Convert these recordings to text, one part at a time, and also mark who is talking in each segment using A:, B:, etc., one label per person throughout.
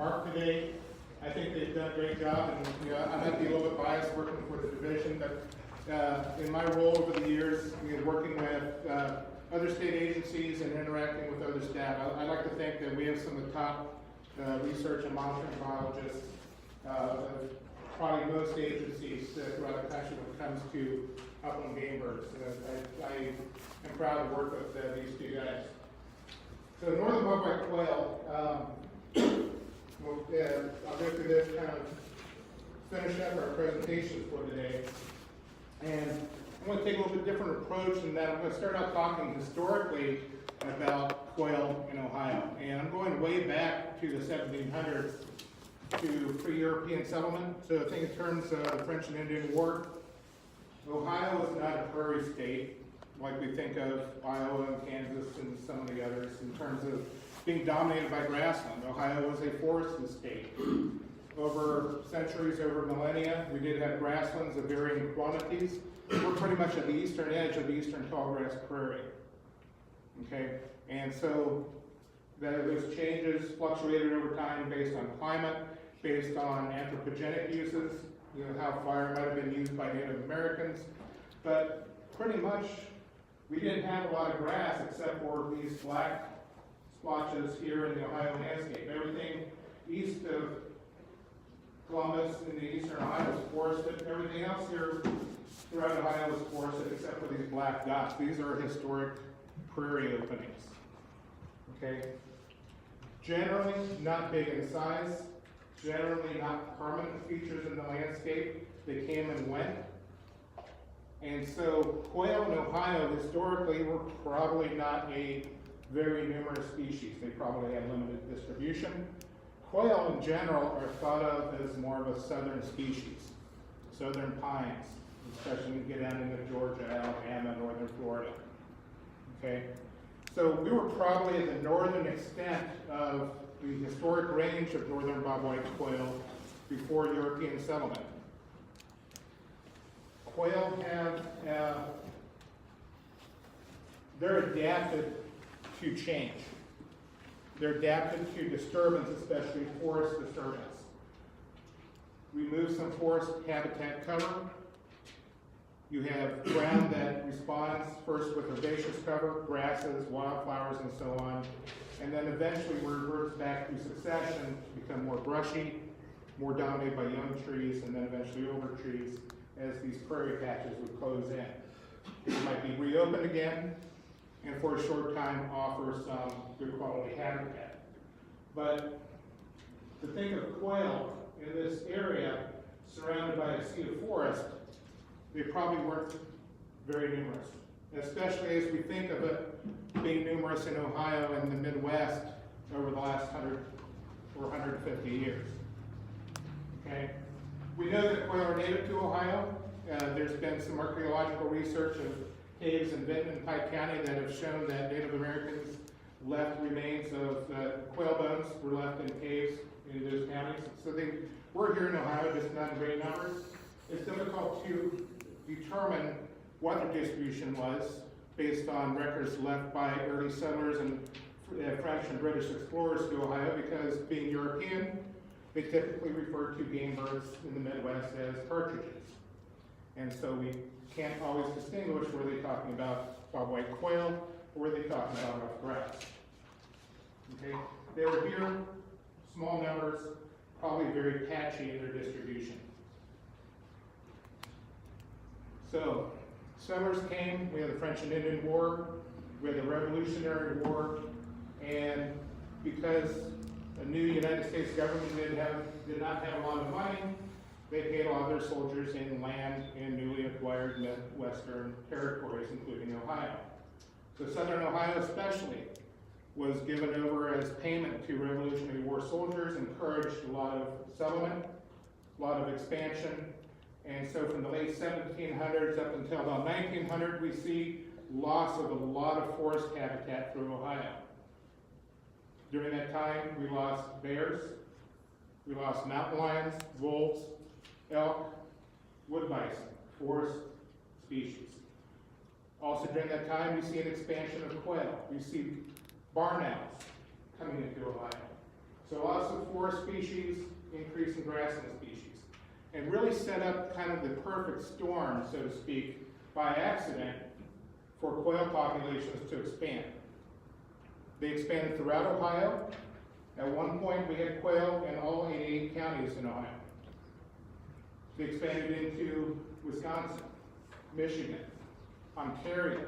A: Mark today. I think they've done a great job, and I might be a little bit biased working for the division, but in my role over the years, working with other state agencies and interacting with other staff, I like to think that we have some of the top research and monitoring biologists of probably most agencies throughout the country when it comes to upland game birds. I am proud to work with these two guys. So northern Bobwhite Quail, I'll go through this, kind of finish up our presentation for today. And I'm going to take a little bit different approach in that I'm going to start out talking historically about quail in Ohio. And I'm going way back to the 1700s to pre-European settlement. So I think in terms of the French and Indian War, Ohio is not a prairie state like we think of Iowa and Kansas and some of the others in terms of being dominated by grassland. Ohio was a forested state. Over centuries, over millennia, we did have grasslands of varying quantities. We're pretty much at the eastern edge of the eastern tallgrass prairie. Okay, and so those changes fluctuated over time based on climate, based on anthropogenic uses, how fire might have been used by Native Americans, but pretty much we didn't have a lot of grass except for these black splotches here in the Ohio landscape. Everything east of Columbus in the eastern Ohio was forested. Everything else here throughout Ohio was forested except for these black dots. These are historic prairie openings. Okay? Generally not big in size, generally not permanent features in the landscape. They came and went. And so quail in Ohio historically were probably not a very numerous species. They probably had limited distribution. Quail in general are thought of as more of a southern species, southern pines, especially when you get down into Georgia, Alabama, northern Florida. Okay, so we were probably at the northern extent of the historic range of northern bobwhite quail before European settlement. Quail have, they're adapted to change. They're adapted to disturbance, especially forest disturbance. We move some forest habitat cover. You have ground that responds first with herbaceous cover, grasses, wildflowers, and so on, and then eventually reverts back through succession to become more brushy, more dominated by young trees, and then eventually over trees as these prairie patches would close in. It might be reopened again, and for a short time offer some good quality habitat. But to think of quail in this area surrounded by a sea of forest, they probably weren't very numerous, especially as we think of it being numerous in Ohio and the Midwest over the last 100 or 150 years. Okay? We know that quail are native to Ohio. There's been some archaeological research of caves in Benton and Pike County that have shown that Native Americans left remains of quail bones were left in caves in those counties. So they were here in Ohio, just not in great numbers. It's difficult to determine what their distribution was based on records left by early settlers and French and British explorers to Ohio, because being European, they typically refer to game birds in the Midwest as partridges. And so we can't always distinguish were they talking about bobwhite quail or were they talking about rough grass. Okay, they were here, small numbers, probably very patchy in their distribution. So, settlers came, we had the French and Indian War, we had the Revolutionary War, and because a new United States government did not have a lot of money, they paid a lot of their soldiers in land in newly acquired Midwestern territories, including Ohio. So Southern Ohio especially was given over as payment to Revolutionary War soldiers, encouraged a lot of settlement, a lot of expansion, and so from the late 1700s up until about 1900, we see loss of a lot of forest habitat through Ohio. During that time, we lost bears, we lost mountain lions, wolves, elk, wood bison, forest species. Also during that time, we see an expansion of quail. We see barn owls coming into Ohio. So lots of forest species, increase in grassland species, and really set up kind of the perfect storm, so to speak, by accident for quail populations to expand. They expanded throughout Ohio. At one point, we had quail in all 88 counties in Ohio. They expanded into Wisconsin, Michigan, Ontario.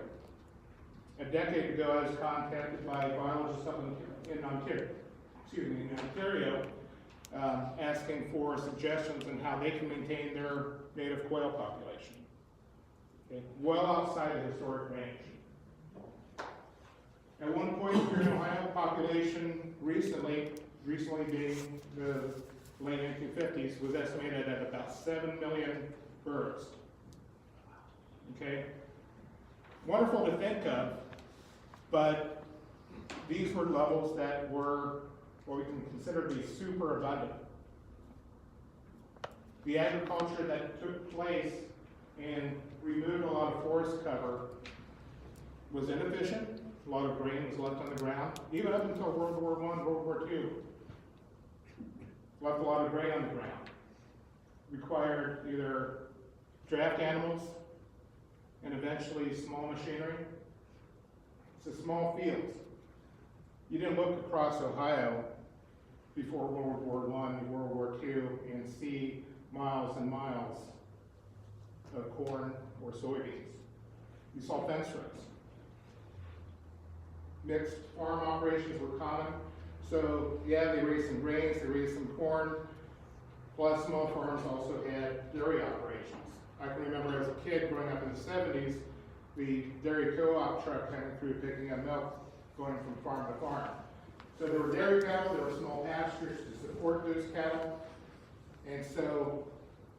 A: A decade ago, I was contacted by biologists up in Ontario, asking for suggestions on how they can maintain their native quail population. Okay, well outside the historic range. At one point here in Ohio, population recently being the late 1950s, was estimated at about 7 million birds. Okay? Wonderful to think of, but these were levels that were what we can consider to be super abundant. The agriculture that took place and removed a lot of forest cover was inefficient. A lot of grain was left on the ground, even up until World War I, World War II. Left a lot of grain on the ground. Required either draft animals and eventually small machinery. It's a small fields. You didn't look across Ohio before World War I and World War II and see miles and miles of corn or soybeans. You saw fence rows. Mixed farm operations were common. So yeah, they raised some grains, they raised some corn, plus small farms also had dairy operations. I can remember as a kid growing up in the 70s, the dairy co-op truck coming through picking up milk, going from farm to farm. So there were dairy cattle, there were small pastures to support those cattle. And so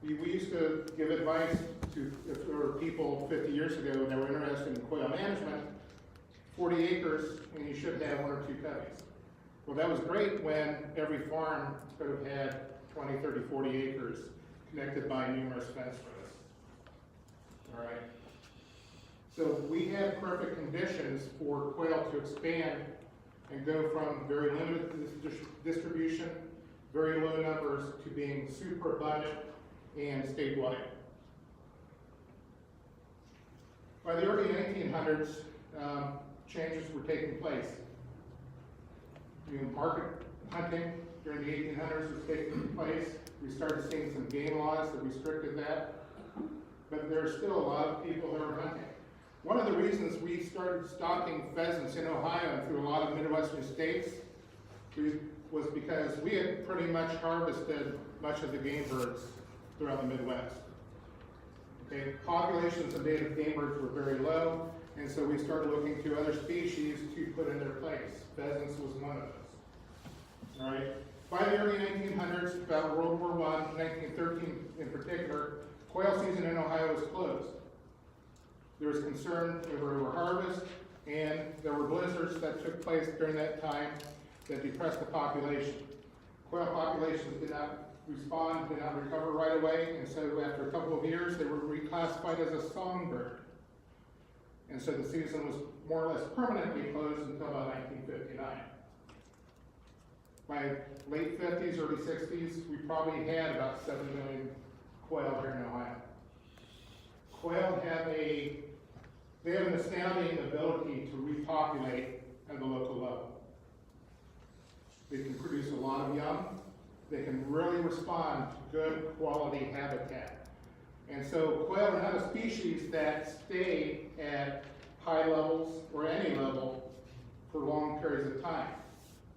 A: we used to give advice to, if there were people 50 years ago that were interested in quail management, 40 acres, and you should have 1 or 2 coveys. Well, that was great when every farm could have had 20, 30, 40 acres connected by numerous fence rows. All right. So we had perfect conditions for quail to expand and go from very limited distribution, very low numbers, to being super abundant and statewide. By the early 1900s, changes were taking place. Market hunting during the 1800s was taking place. We started seeing some game laws that restricted that, but there are still a lot of people that are hunting. One of the reasons we started stocking pheasants in Ohio and through a lot of Midwestern states was because we had pretty much harvested much of the game birds throughout the Midwest. Okay, populations of native game birds were very low, and so we started looking to other species to put in their place. Pheasants was one of those. All right. By the early 1900s, about World War I, 1913 in particular, quail season in Ohio was closed. There was concern over harvest, and there were blizzards that took place during that time that depressed the population. Quail populations did not respond, did not recover right away, and so after a couple of years, they were reclassified as a songbird. And so the season was more or less permanently closed until about 1959. By late 50s, early 60s, we probably had about 7 million quail here in Ohio. Quail have an astounding ability to repopulate at the local level. They can produce a lot of young. They can really respond to good quality habitat. And so quail are not a species that stay at high levels or any level for long periods of time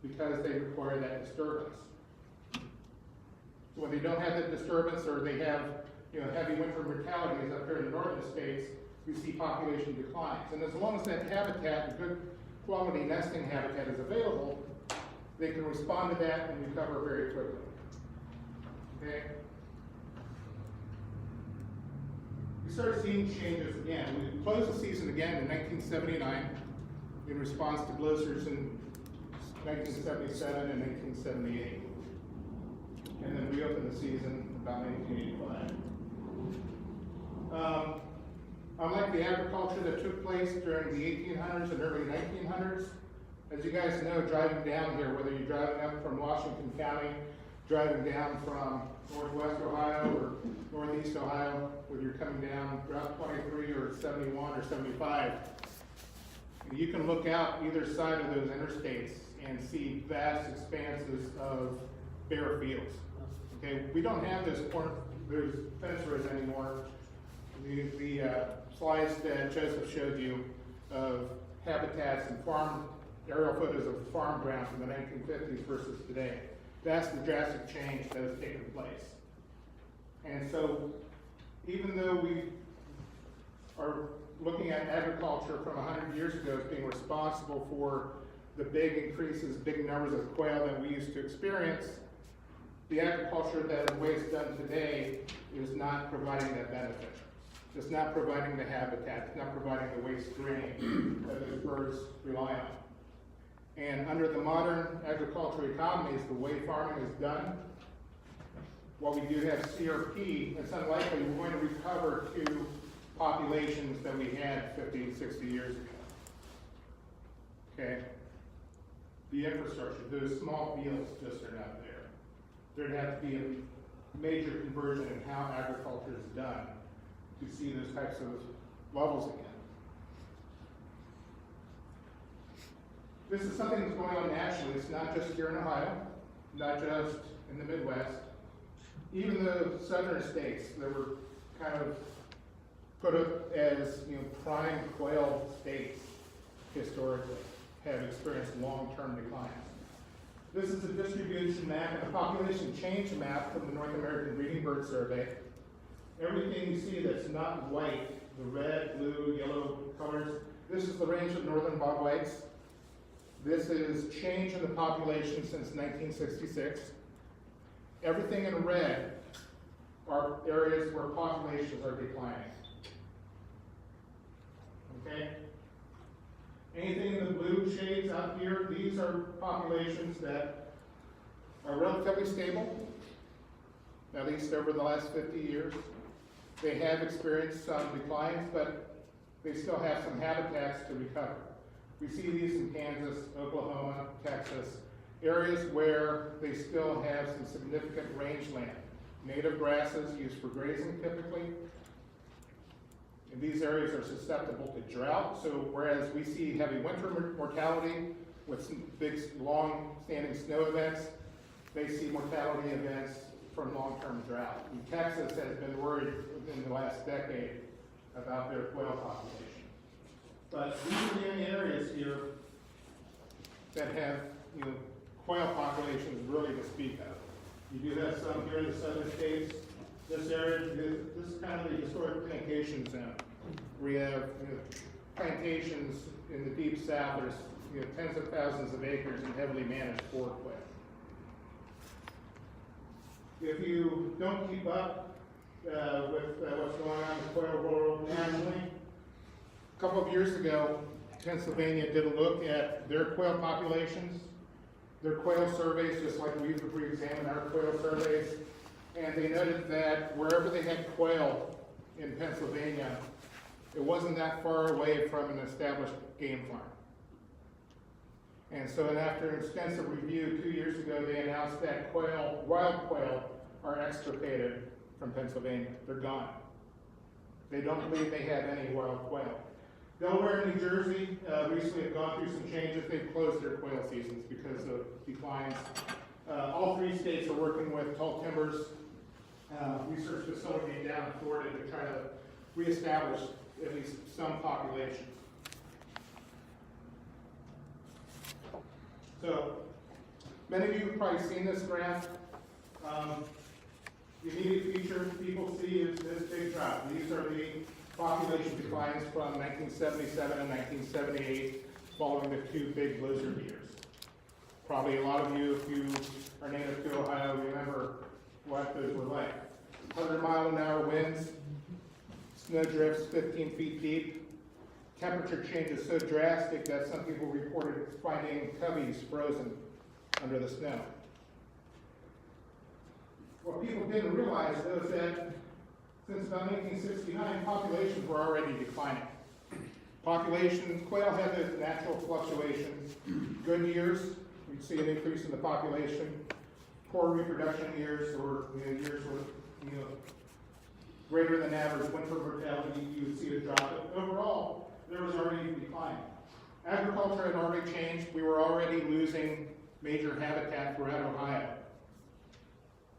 A: because they require that disturbance. So when they don't have that disturbance or they have heavy winter mortalities up here in the northern states, we see population declines. And as long as that habitat, good quality nesting habitat is available, they can respond to that and recover very quickly. Okay? We started seeing changes again. We closed the season again in 1979 in response to blizzards in 1977 and 1978. And then we opened the season about 1985. Unlike the agriculture that took place during the 1800s and early 1900s, As you guys know, driving down here, whether you're driving up from Washington County, driving down from northwest Ohio or northeast Ohio, whether you're coming down Route 23 or 71 or 75, you can look out either side of those interstates and see vast expanses of bare fields. Okay, we don't have those fence rows anymore. The slides that Joseph showed you of habitats and aerial photos of farm ground from the 1950s versus today. That's the drastic change that has taken place. And so, even though we are looking at agriculture from 100 years ago as being responsible for the big increases, big numbers of quail that we used to experience, the agriculture that the way it's done today is not providing that benefit. It's not providing the habitat, it's not providing the waste grain that those birds rely on. And under the modern agricultural economies, the way farming is done, while we do have CRP, it's unlikely we're going to recover to populations that we had 50, 60 years ago. Okay? The infrastructure, those small fields just are not there. There'd have to be a major conversion in how agriculture is done to see those types of levels again. This is something that's going on nationally. It's not just here in Ohio, not just in the Midwest. Even the southern states that were kind of put up as prime quail states historically have experienced long-term declines. This is a distribution map and a population change map from the North American Breeding Bird Survey. Everything you see that's not white, the red, blue, yellow colors, this is the range of northern bobwhites. This is change in the population since 1966. Everything in red are areas where populations are declining. Okay? Anything in the blue shades out here, these are populations that are relatively stable, at least over the last 50 years. They have experienced some declines, but they still have some habitats to recover. We see these in Kansas, Oklahoma, Texas, areas where they still have some significant rangeland. Native grasses used for grazing typically. And these areas are susceptible to drought, so whereas we see heavy winter mortality with some big, long-standing snow events, they see mortality events from long-term drought. And Texas has been worried within the last decade about their quail population. But these are the only areas here that have quail populations really to speak of. You do have some here in the southern states. This area, this is kind of the historic plantation zone. We have plantations in the deep south. There's tens of thousands of acres and heavily managed for quail. If you don't keep up with what's going on in the quail world nationally, a couple of years ago, Pennsylvania did a look at their quail populations, their quail surveys, just like we've re-examined our quail surveys, and they noted that wherever they had quail in Pennsylvania, it wasn't that far away from an established game farm. And so after an extensive review 2 years ago, they announced that wild quail are extirpated from Pennsylvania. They're gone. They don't believe they have any wild quail. Delaware and New Jersey recently have gone through some changes. They've closed their quail seasons because of declines. All three states are working with Tall Timbers research facility down in Florida to try to reestablish at least some population. So, many of you have probably seen this graph. The immediate future people see is this big drop. These are the population declines from 1977 and 1978 following the two big blizzard years. Probably a lot of you, if you are native to Ohio, remember what those were like. 100-mile-an-hour winds, snow drifts 15 feet deep, temperature changes so drastic that some people reported finding cubbies frozen under the snow. What people didn't realize, though, is that since about 1969, populations were already declining. Population, quail have a natural fluctuation. Good years, we see an increase in the population. Poor reproduction years, or years with greater than average winter mortality, you would see a drop. But overall, there was already a decline. Agriculture had already changed. We were already losing major habitat throughout Ohio.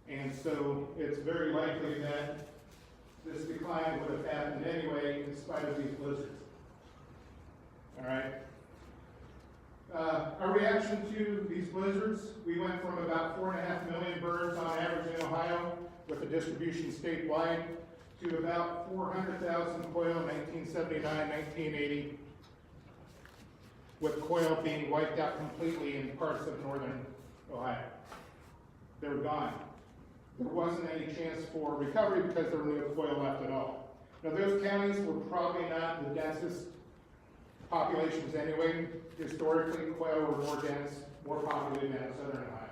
A: And so it's very likely that this decline would have happened anyway in spite of these blizzards. All right. Our reaction to these blizzards, we went from about 4.5 million birds on average in Ohio with a distribution statewide to about 400,000 quail in 1979, 1980, with quail being wiped out completely in parts of northern Ohio. They were gone. There wasn't any chance for recovery because there were no quail left at all. Now those counties were probably not the densest populations anyway. Historically, quail were more dense, more populated than in southern Ohio.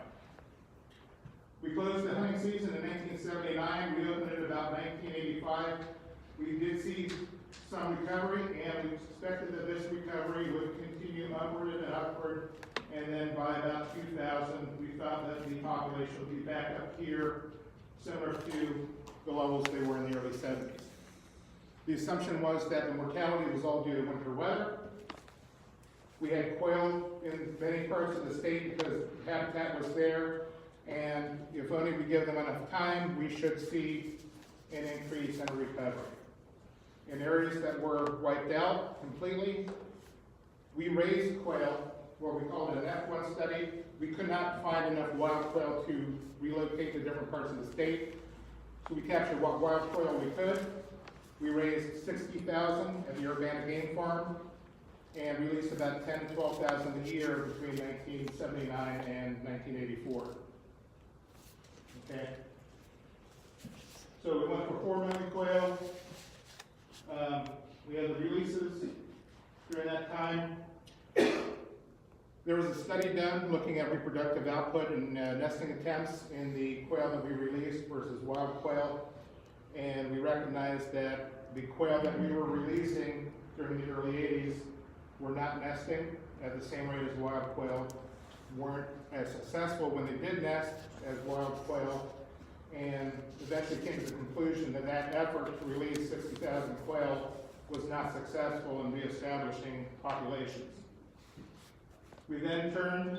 A: We closed the hunting season in 1979, reopened it about 1985. We did see some recovery, and we suspected that this recovery would continue upward and upward, and then by about 2000, we thought that the population would be back up here, similar to the levels they were in the early 70s. The assumption was that the mortality was all due to winter weather. We had quail in many parts of the state because habitat was there, and if only we give them enough time, we should see an increase and a recovery. In areas that were wiped out completely, we raised quail, what we called an F1 study. We could not find enough wild quail to relocate to different parts of the state, so we captured what wild quail we could. We raised 60,000 at the Urbana Game Farm, and released about 10 to 12,000 a year between 1979 and 1984. Okay. So we went for 4 million quail. We had the releases during that time. There was a study done looking at reproductive output and nesting attempts in the quail that we released versus wild quail. And we recognized that the quail that we were releasing during the early 80s were not nesting at the same rate as wild quail, weren't as successful when they did nest as wild quail, and eventually came to the conclusion that that effort to release 60,000 quail was not successful in reestablishing populations. We then turned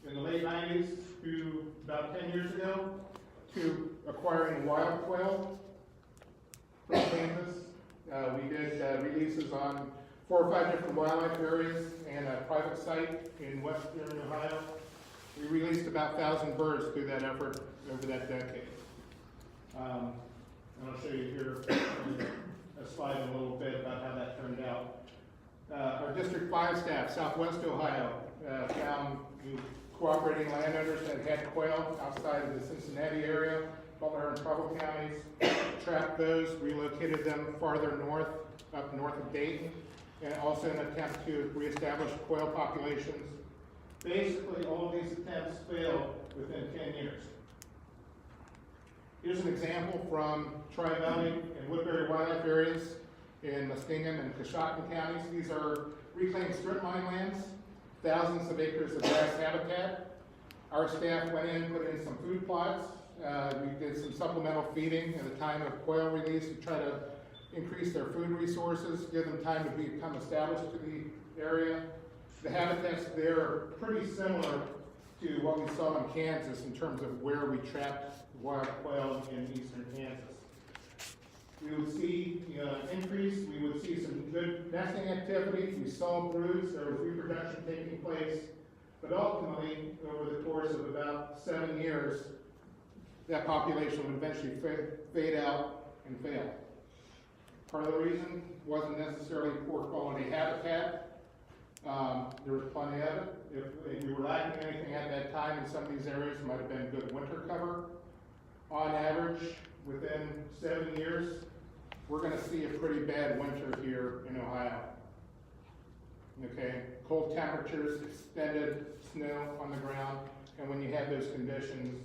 A: in the late 90s to about 10 years ago to acquiring wild quail from Kansas. We did releases on 4 or 5 different wildlife areas and a private site in western Ohio. We released about 1,000 birds through that effort over that decade. And I'll show you here a slide in a little bit about how that turned out. Our District 5 staff, Southwest Ohio, found cooperating landowners that had quail outside of the Cincinnati area, Butler and Preble counties, trapped those, relocated them farther north, up north of Dayton, and also an attempt to reestablish quail populations. Basically, all of these attempts failed within 10 years. Here's an example from Tri-Valley and Woodbury wildlife areas in Muskingum and Coshocton counties. These are reclaimed strip mine lands, thousands of acres of grass habitat. Our staff went in, put in some food plots. We did some supplemental feeding at the time of quail release to try to increase their food resources, give them time to become established to the area. The habitats there are pretty similar to what we saw in Kansas in terms of where we trapped wild quail in eastern Kansas. We would see an increase, we would see some good nesting activity, we saw broods, there was reproduction taking place, but ultimately, over the course of about 7 years, that population would eventually fade out and fail. Part of the reason wasn't necessarily poor quality habitat. There was plenty of it. If we were lacking anything at that time in some of these areas, it might have been good winter cover. On average, within 7 years, we're going to see a pretty bad winter here in Ohio. Okay, cold temperatures, extended snow on the ground, and when you have those conditions,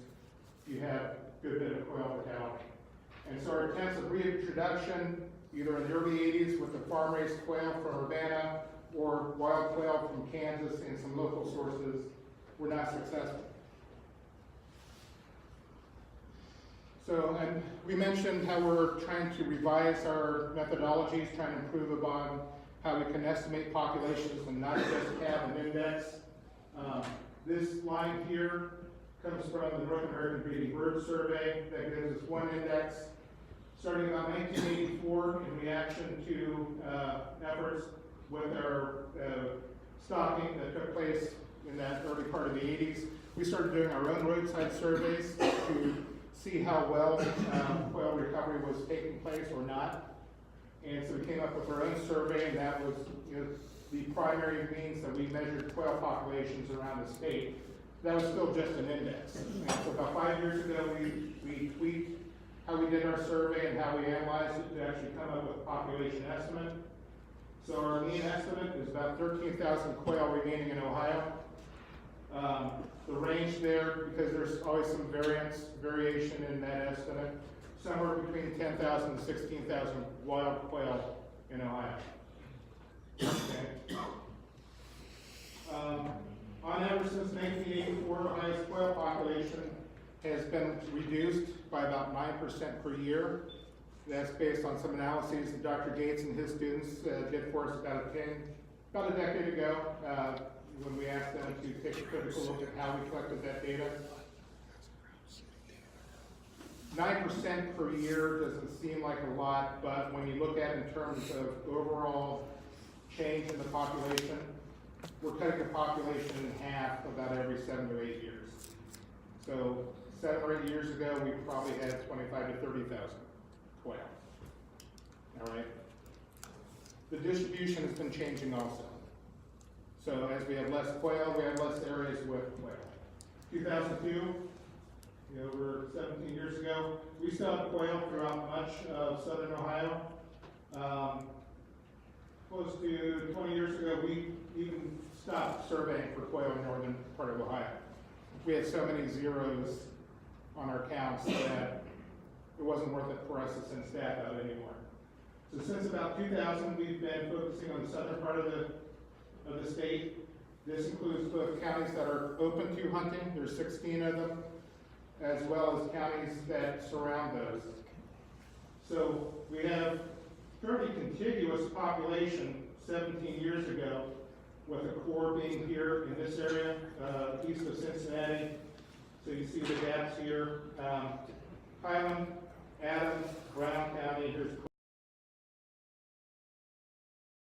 A: you have a good bit of quail mortality. And so our attempts of reintroduction either in the early 80s with the farm-raised quail from Urbana or wild quail from Kansas and some local sources, were not successful. So, and we mentioned how we're trying to revise our methodologies, trying to improve upon how we can estimate populations and not just have an index. This line here comes from the North American Breeding Bird Survey that gives us one index. Starting about 1984, in reaction to efforts with our stocking that took place in that early part of the 80s, we started doing our own roadside surveys to see how well quail recovery was taking place or not. And so we came up with our own survey, and that was the primary means that we measured quail populations around the state. That was still just an index. And so about 5 years ago, we tweaked how we did our survey and how we analyzed it to actually come up with a population estimate. So our mean estimate is about 13,000 quail remaining in Ohio. The range there, because there's always some variation in that estimate, somewhere between 10,000 and 16,000 wild quail in Ohio. Okay. On average, since 1984, Ohio's quail population has been reduced by about 9% per year. That's based on some analyses that Dr. Gates and his students did for us about a decade ago, when we asked them to take a critical look at how we collected that data. 9% per year doesn't seem like a lot, but when you look at it in terms of overall change in the population, we're cutting the population in half about every 7 to 8 years. So 7 or 8 years ago, we probably had 25 to 30,000 quail. All right. The distribution has been changing also. So as we have less quail, we have less areas with quail. 2002, over 17 years ago, we still have quail throughout much of southern Ohio. Close to 20 years ago, we even stopped surveying for quail in northern part of Ohio. We had so many zeros on our counts that it wasn't worth it for us to send staff out anymore. So since about 2000, we've been focusing on the southern part of the state. This includes both counties that are open to hunting, there's 16 of them, as well as counties that surround those. So we have fairly contiguous population 17 years ago, with the core being here in this area, east of Cincinnati. So you see the gaps here. Highland, Adams, Brown County, here's